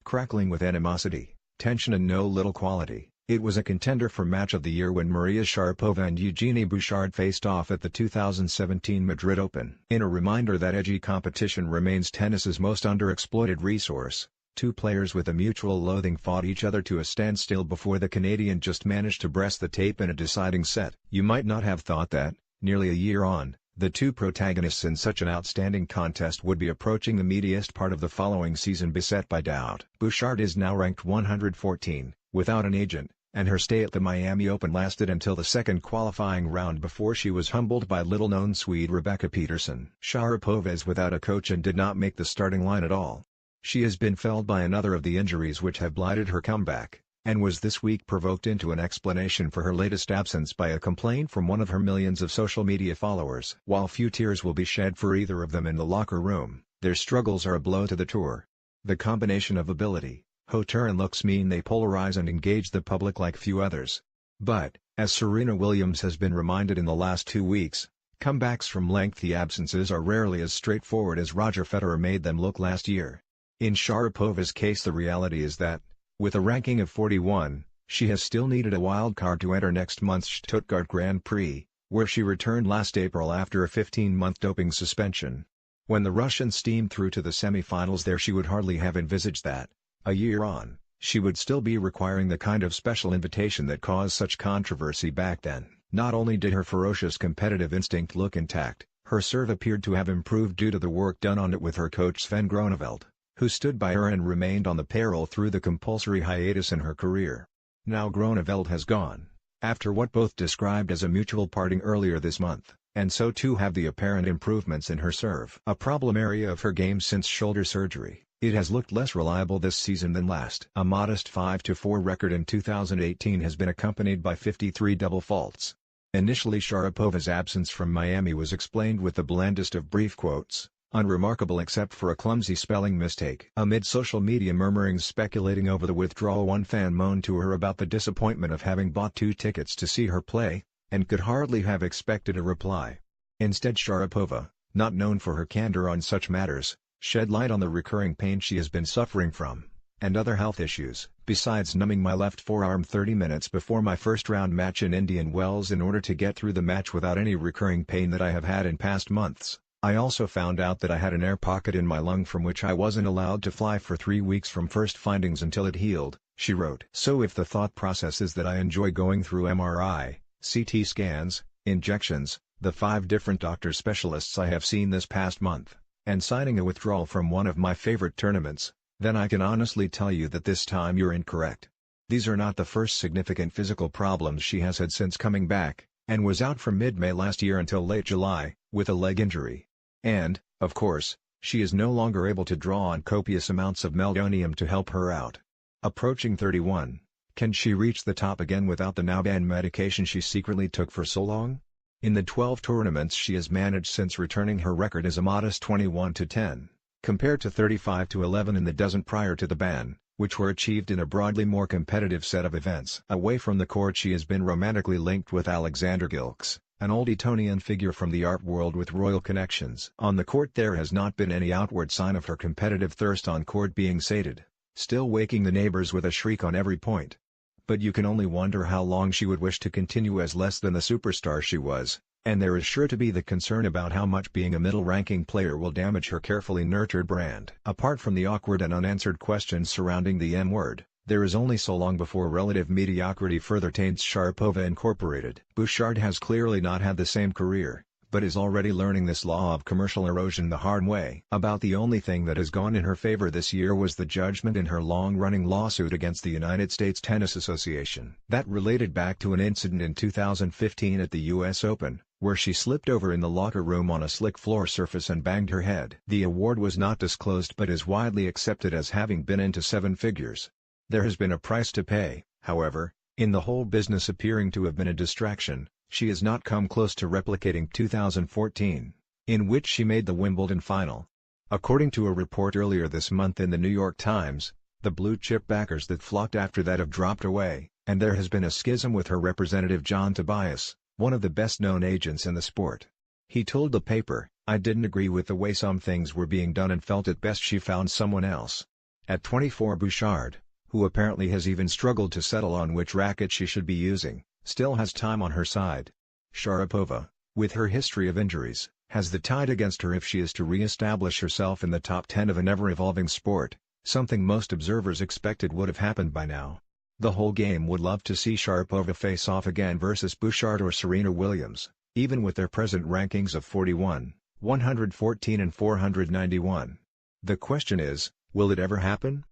Crackling with animosity, tension and no little quality, it was a contender for Match of the Year when Maria Sharapova and Eugenie Bouchard faced off at the 2017 Madrid Open. In a reminder that edgy competition remains tennis's most underexploited resource, two players with a mutual loathing fought each other to a standstill before the Canadian just managed to breast the tape in a deciding set. You might not have thought that, nearly a year on, the two protagonists in such an outstanding contest would be approaching the meatiest part of the following season beset by doubt. Bouchard is now ranked 114, without an agent, and her stay at the Miami Open lasted until the second qualifying round before she was humbled by little-known Swede Rebecca Peterson. Sharapova is without a coach and did not make the starting line at all. She has been felled by another of the injuries which have blighted her comeback, and was this week provoked into an explanation for her latest absence by a complaint from one of her millions of social media followers. While few tears will be shed for either of them in the locker room, their struggles are a blow to the tour. The combination of ability, hauteur and looks mean they polarize and engage the public like few others. But, as Serena Williams has been reminded in the last 2 weeks, comebacks from lengthy absences are rarely as straightforward as Roger Federer made them look last year. In Sharapova's case, the reality is that, with a ranking of 41, she has still needed a wild card to enter next month's Stuttgart Grand Prix, where she returned last April after a 15-month doping suspension. When the Russian steamed through to the semi-finals there, she would hardly have envisaged that, a year on, she would still be requiring the kind of special invitation that caused such controversy back then. Not only did her ferocious competitive instinct look intact, her serve appeared to have improved due to the work done on it with her coach Sven Groeneveld, who stood by her and remained on the payroll through the compulsory hiatus in her career. Now Groeneveld has gone, after what both described as a mutual parting earlier this month, and so too have the apparent improvements in her serve. A problem area of her game since shoulder surgery, it has looked less reliable this season than last. A modest 5-4 record in 2018 has been accompanied by 53 double faults. Initially, Sharapova's absence from Miami was explained with the blandest of brief quotes, "Unremarkable except for a clumsy spelling mistake." Amid social media murmurings speculating over the withdrawal, one fan moaned to her about the disappointment of having bought 2 tickets to see her play, and could hardly have expected a reply. Instead, Sharapova, not known for her candor on such matters, shed light on the recurring pain she has been suffering from, and other health issues. "Besides numbing my left forearm 30 minutes before my first round match in Indian Wells in order to get through the match without any recurring pain that I have had in past months, I also found out that I had an air pocket in my lung from which I wasn't allowed to fly for 3 weeks from first findings until it healed," she wrote. So if the thought process is that I enjoy going through MRI, CT scans, injections, the 5 different doctor specialists I have seen this past month, and signing a withdrawal from one of my favorite tournaments, then I can honestly tell you that this time you're incorrect. These are not the first significant physical problems she has had since coming back, and was out from mid-May last year until late July, with a leg injury. And, of course, she is no longer able to draw on copious amounts of meldonium to help her out. Approaching 31, can she reach the top again without the now-banned medication she secretly took for so long? In the 12 tournaments she has managed since returning, her record is a modest 21-10, compared to 35-11 in the dozen prior to the ban, which were achieved in a broadly more competitive set of events. Away from the court, she has been romantically linked with Alexander Gilks, an old Etonian figure from the art world with royal connections. On the court there has not been any outward sign of her competitive thirst on court being sated, still waking the neighbors with a shriek on every point. But you can only wonder how long she would wish to continue as less than the superstar she was, and there is sure to be the concern about how much being a middle-ranking player will damage her carefully nurtured brand. Apart from the awkward and unanswered questions surrounding the M-word, there is only so long before relative mediocrity further taints Sharapova Incorporated. Bouchard has clearly not had the same career, but is already learning this law of commercial erosion the hard way. About the only thing that has gone in her favor this year was the judgment in her long-running lawsuit against the United States Tennis Association. That related back to an incident in 2015 at the U.S. Open, where she slipped over in the locker room on a slick floor surface and banged her head. The award was not disclosed but is widely accepted as having been into 7 figures. There has been a price to pay, however, in the whole business appearing to have been a distraction. She has not come close to replicating 2014, in which she made the Wimbledon final. According to a report earlier this month in the New York Times, the blue-chip backers that flocked after that have dropped away, and there has been a schism with her representative John Tobias, one of the best-known agents in the sport. He told the paper, "I didn't agree with the way some things were being done and felt it best she found someone else." At 24, Bouchard, who apparently has even struggled to settle on which racket she should be using, still has time on her side. Sharapova, with her history of injuries, has the tide against her if she is to re-establish herself in the top 10 of an ever-evolving sport, something most observers expected would have happened by now. The whole game would love to see Sharapova face off again versus Bouchard or Serena Williams, even with their present rankings of 41, 114 and 491. The question is, will it ever happen?